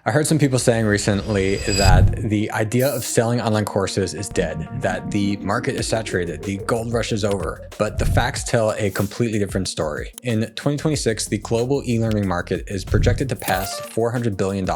I heard some people saying recently that the idea of selling online courses is dead, that the market is saturated, the gold rush is over, but the facts tell a completely different story. In 2026, the global e-learning market is projected to pass $400 billion,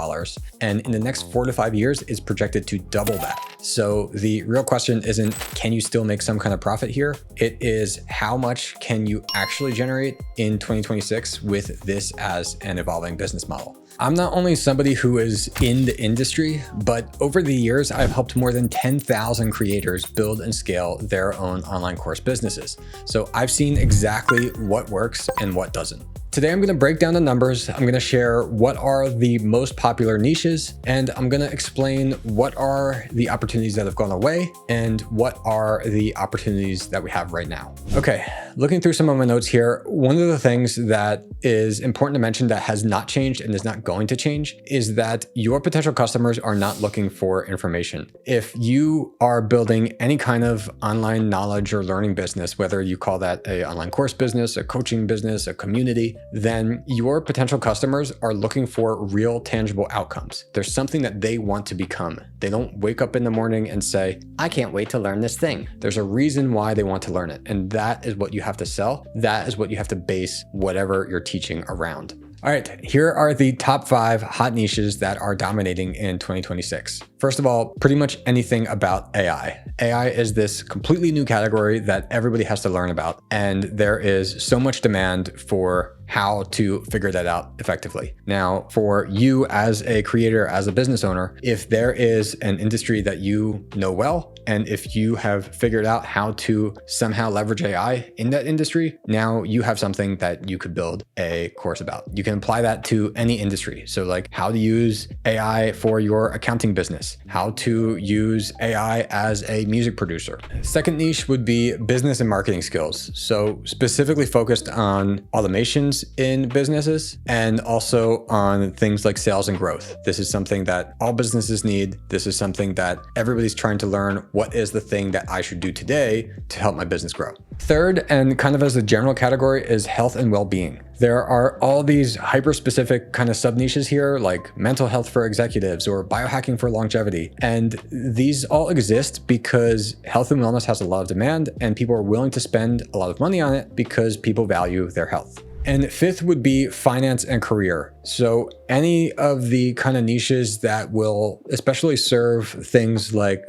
and in the next 4 to 5 years is projected to double that. So the real question isn't, can you still make some kind of profit here? It is, how much can you actually generate in 2026 with this as an evolving business model? I'm not only somebody who is in the industry, but over the years, I've helped more than 10,000 creators build and scale their own online course businesses. So I've seen exactly what works and what doesn't. Today, I'm going to break down the numbers. I'm going to share what are the most popular niches, and I'm going to explain what are the opportunities that have gone away and what are the opportunities that we have right now. Okay, looking through some of my notes here, one of the things that is important to mention that has not changed and is not going to change is that your potential customers are not looking for information. If you are building any kind of online knowledge or learning business, whether you call that an online course business, a coaching business, a community, then your potential customers are looking for real tangible outcomes. There's something that they want to become. They don't wake up in the morning and say, I can't wait to learn this thing. There's a reason why they want to learn it. And that is what you have to sell. That is what you have to base whatever you're teaching around. All right, here are the top 5 hot niches that are dominating in 2026. First of all, pretty much anything about AI. AI is this completely new category that everybody has to learn about, and there is so much demand for how to figure that out effectively. Now, for you as a creator, as a business owner, if there is an industry that you know well, and if you have figured out how to somehow leverage AI in that industry, now you have something that you could build a course about. You can apply that to any industry. So like how to use AI for your accounting business, how to use AI as a music producer. Second niche would be business and marketing skills. So specifically focused on automations in businesses and also on things like sales and growth. This is something that all businesses need. This is something that everybody's trying to learn. What is the thing that I should do today to help my business grow? Third, and kind of as a general category, is health and well-being. There are all these hyper-specific kind of sub-niches here, like mental health for executives or biohacking for longevity. And these all exist because health and wellness has a lot of demand and people are willing to spend a lot of money on it because people value their health. And fifth would be finance and career. So any of the kind of niches that will especially serve things like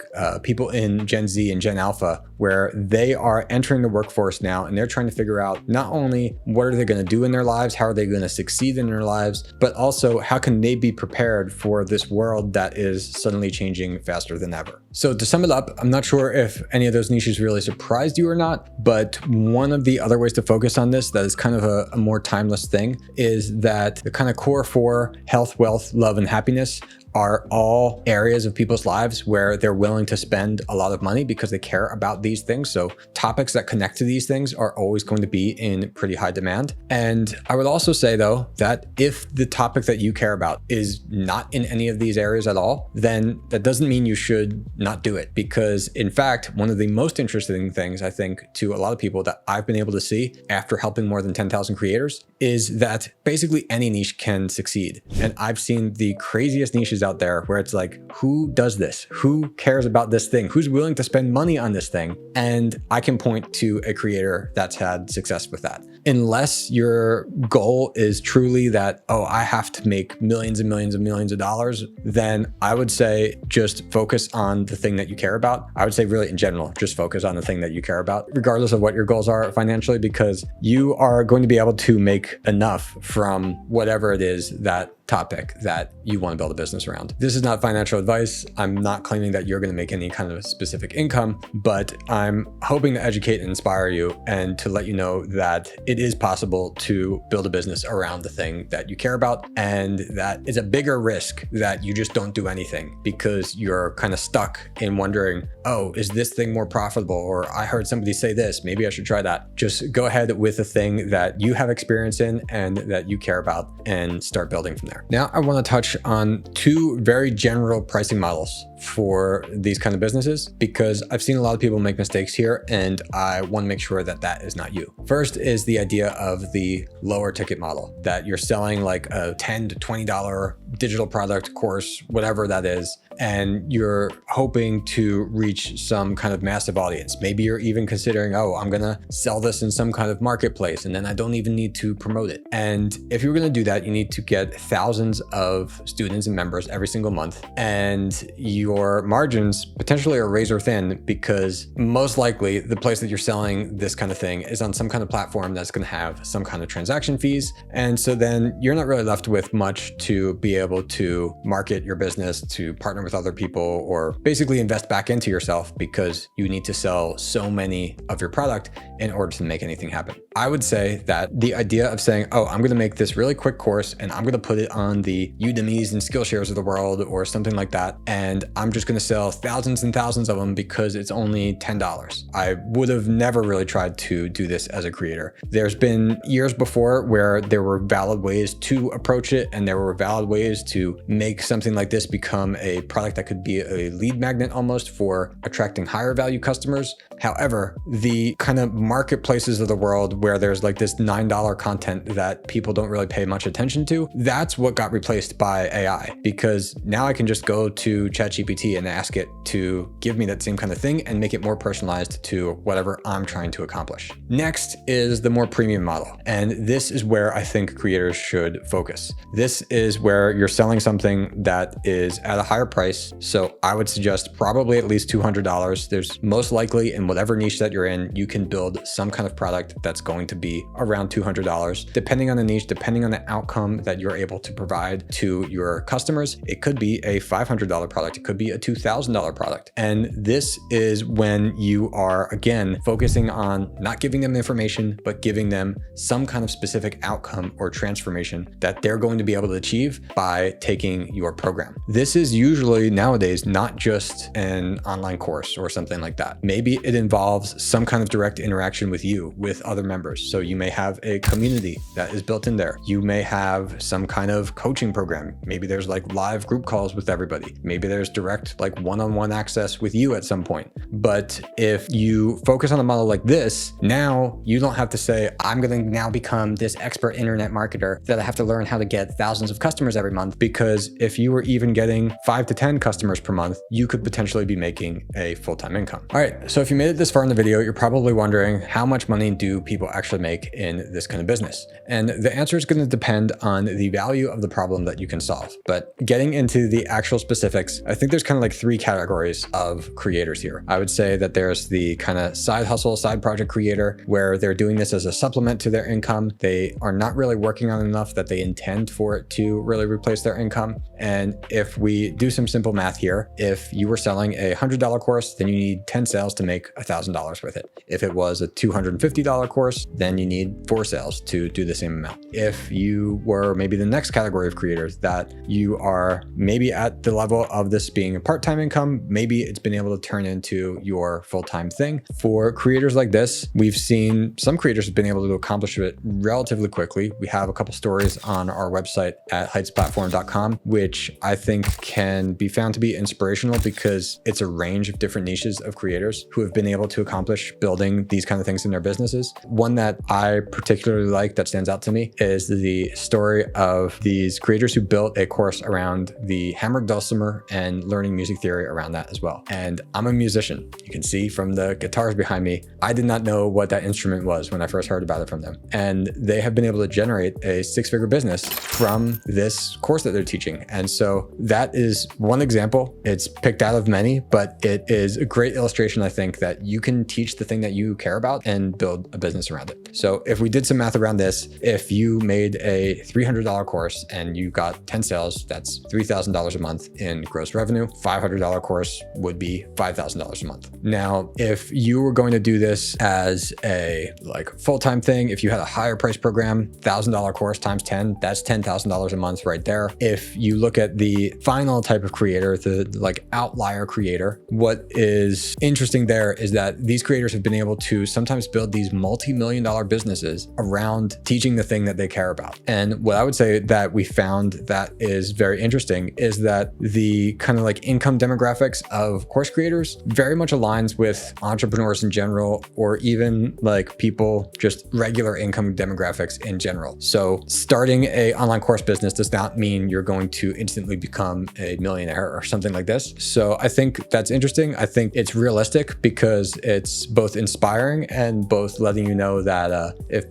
people in Gen Z and Gen Alpha, where they are entering the workforce now and they're trying to figure out not only what are they going to do in their lives, how are they going to succeed in their lives, but also how can they be prepared for this world that is suddenly changing faster than ever. So to sum it up, I'm not sure if any of those niches really surprised you or not, but one of the other ways to focus on this that is kind of a more timeless thing is that the kind of core 4, health, wealth, love, and happiness, are all areas of people's lives where they're willing to spend a lot of money because they care about these things. So topics that connect to these things are always going to be in pretty high demand. And I would also say though, that if the topic that you care about is not in any of these areas at all, then that doesn't mean you should not do it. Because in fact, one of the most interesting things I think to a lot of people that I've been able to see after helping more than 10,000 creators is that basically any niche can succeed. And I've seen the craziest niches out there where it's like, who does this? Who cares about this thing? Who's willing to spend money on this thing? And I can point to a creator that's had success with that. Unless your goal is truly that, oh, I have to make millions and millions and millions of dollars, then I would say just focus on the thing that you care about. I would say really in general, just focus on the thing that you care about, regardless of what your goals are financially, because you are going to be able to make enough from whatever it is that topic that you want to build a business around. This is not financial advice. I'm not claiming that you're going to make any kind of specific income, but I'm hoping to educate and inspire you and to let you know that it is possible to build a business around the thing that you care about. And that is a bigger risk that you just don't do anything because you're kind of stuck in wondering, oh, is this thing more profitable? Or I heard somebody say this, maybe I should try that. Just go ahead with the thing that you have experience in and that you care about and start building from there. Now I want to touch on 2 very general pricing models for these kind of businesses, because I've seen a lot of people make mistakes here, and I want to make sure that that is not you. First is the idea of the lower ticket model, that you're selling like a $10 to $20 digital product, course, whatever that is, and you're hoping to reach some kind of massive audience. Maybe you're even considering, oh, I'm gonna sell this in some kind of marketplace, and then I don't even need to promote it. And if you're gonna do that, you need to get thousands of students and members every single month, and your margins potentially are razor thin, because most likely the place that you're selling this kind of thing is on some kind of platform that's gonna have some kind of transaction fees. And so then you're not really left with much to be able to market your business, to partner with other people, or basically invest back into yourself, because you need to sell so many of your product in order to make anything happen. I would say that the idea of saying, oh, I'm going to make this really quick course and I'm going to put it on the Udemy's and Skillshares of the world or something like that, and I'm just going to sell thousands and thousands of them because it's only $10. I would have never really tried to do this as a creator. There's been years before where there were valid ways to approach it, and there were valid ways to make something like this become a product that could be a lead magnet almost for attracting higher value customers. However, the kind of marketplaces of the world where there's like this $9 content that people don't really pay much attention to, that's what got replaced by AI, because now I can just go to ChatGPT and ask it to give me that same kind of thing and make it more personalized to whatever I'm trying to accomplish. Next is the more premium model. And this is where I think creators should focus. This is where you're selling something that is at a higher price. So I would suggest probably at least $200. There's most likely in whatever niche that you're in, you can build some kind of product that's going to be around $200. Depending on the niche, depending on the outcome that you're able to provide to your customers, it could be a $500 product. It could be a $2,000 product. And this is when you are, again, focusing on not giving them information, but giving them some kind of specific outcome or transformation that they're going to be able to achieve by taking your program. This is usually nowadays not just an online course or something like that. Maybe it involves some kind of direct interaction with you, with other members. So you may have a community that is built in there. You may have some kind of coaching program. Maybe there's like live group calls with everybody. Maybe there's direct like one-on-one access with you at some point. But if you focus on a model like this, now you don't have to say, I'm going to now become this expert internet marketer that I have to learn how to get thousands of customers every month, because if you were even getting 5 to 10 customers per month, you could potentially be making a full-time income. All right, so if you made it this far in the video, you're probably wondering, how much money do people actually make in this kind of business? And the answer is going to depend on the value of the problem that you can solve. But getting into the actual specifics, I think there's kind of like 3 categories of creators here. I would say that there's the kind of side hustle, side project creator, where they're doing this as a supplement to their income. They are not really working on enough that they intend for it to really replace their income. And if we do some simple math here, if you were selling a $100 course, then you need 10 sales to make $1,000 with it. If it was a $250 course, then you need 4 sales to do the same amount. If you were maybe the next category of creators, that you are maybe at the level of this being a part-time income, maybe it's been able to turn into your full-time thing. For creators like this, we've seen some creators have been able to accomplish it relatively quickly. We have a couple stories on our website at heightsplatform.com, which I think can be found to be inspirational, because it's a range of different niches of creators who have been able to accomplish building these kind of things in their businesses. One that I particularly like that stands out to me is the story of these creators who built a course around the hammered dulcimer and learning music theory around that as well. And I'm a musician. You can see from the guitars behind me, I did not know what that instrument was when I first heard about it from them. And they have been able to generate a 6-figure business from this course that they're teaching. And so that is one example. It's picked out of many, but it is a great illustration, I think, that you can teach the thing that you care about and build a business around it. So if we did some math around this, if you made a $300 course and you got 10 sales, that's $3,000 a month in gross revenue. $500 course would be $5,000 a month. Now, if you were going to do this as a like full-time thing, if you had a higher price program, $1,000 course times 10, that's $10,000 a month right there. If you look at the final type of creator, the like outlier creator, what is interesting there is that these creators have been able to sometimes build these multi-million-dollar businesses around teaching the thing that they care about. And what I would say that we found that is very interesting is that the kind of like income demographics of course creators very much aligns with entrepreneurs in general, or even like people just regular income demographics in general. So starting a online course business does not mean you're going to instantly become a millionaire or something like this. So I think that's interesting. I think it's realistic because it's both inspiring and both letting you know that if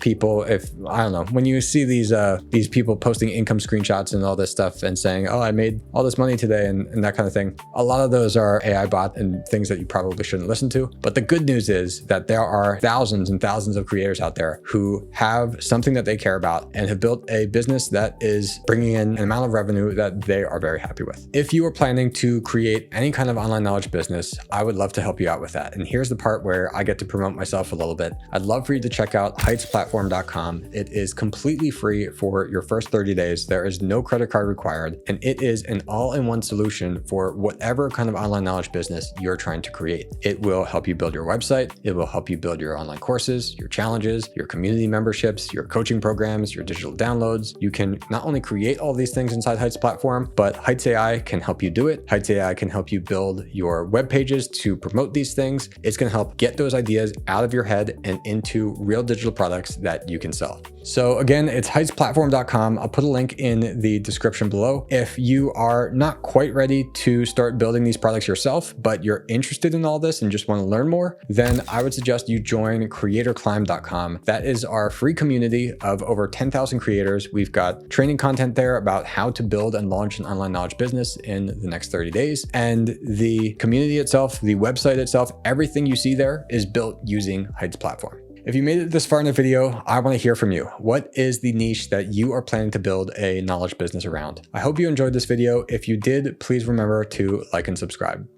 I don't know, when you see these people posting income screenshots and all this stuff and saying, oh, I made all this money today and that kind of thing, a lot of those are AI bot and things that you probably shouldn't listen to. But the good news is that there are thousands and thousands of creators out there who have something that they care about and have built a business that is bringing in an amount of revenue that they are very happy with. If you are planning to create any kind of online knowledge business, I would love to help you out with that. And here's the part where I get to promote myself a little bit. I'd love for you to check out heightsplatform.com. It is completely free for your first 30 days. There is no credit card required, and it is an all-in-one solution for whatever kind of online knowledge business you're trying to create. It will help you build your website. It will help you build your online courses, your challenges, your community memberships, your coaching programs, your digital downloads. You can not only create all these things inside Heights Platform, but Heights AI can help you do it. Heights AI can help you build your web pages to promote these things. It's going to help get those ideas out of your head and into real digital products that you can sell. So again, it's heightsplatform.com. I'll put a link in the description below. If you are not quite ready to start building these products yourself, but you're interested in all this and just want to learn more, then I would suggest you join creatorclimb.com. That is our free community of over 10,000 creators. We've got training content there about how to build and launch an online knowledge business in the next 30 days. And the community itself, the website itself, everything you see there is built using Heights Platform. If you made it this far in the video, I want to hear from you. What is the niche that you are planning to build a knowledge business around? I hope you enjoyed this video. If you did, please remember to like and subscribe.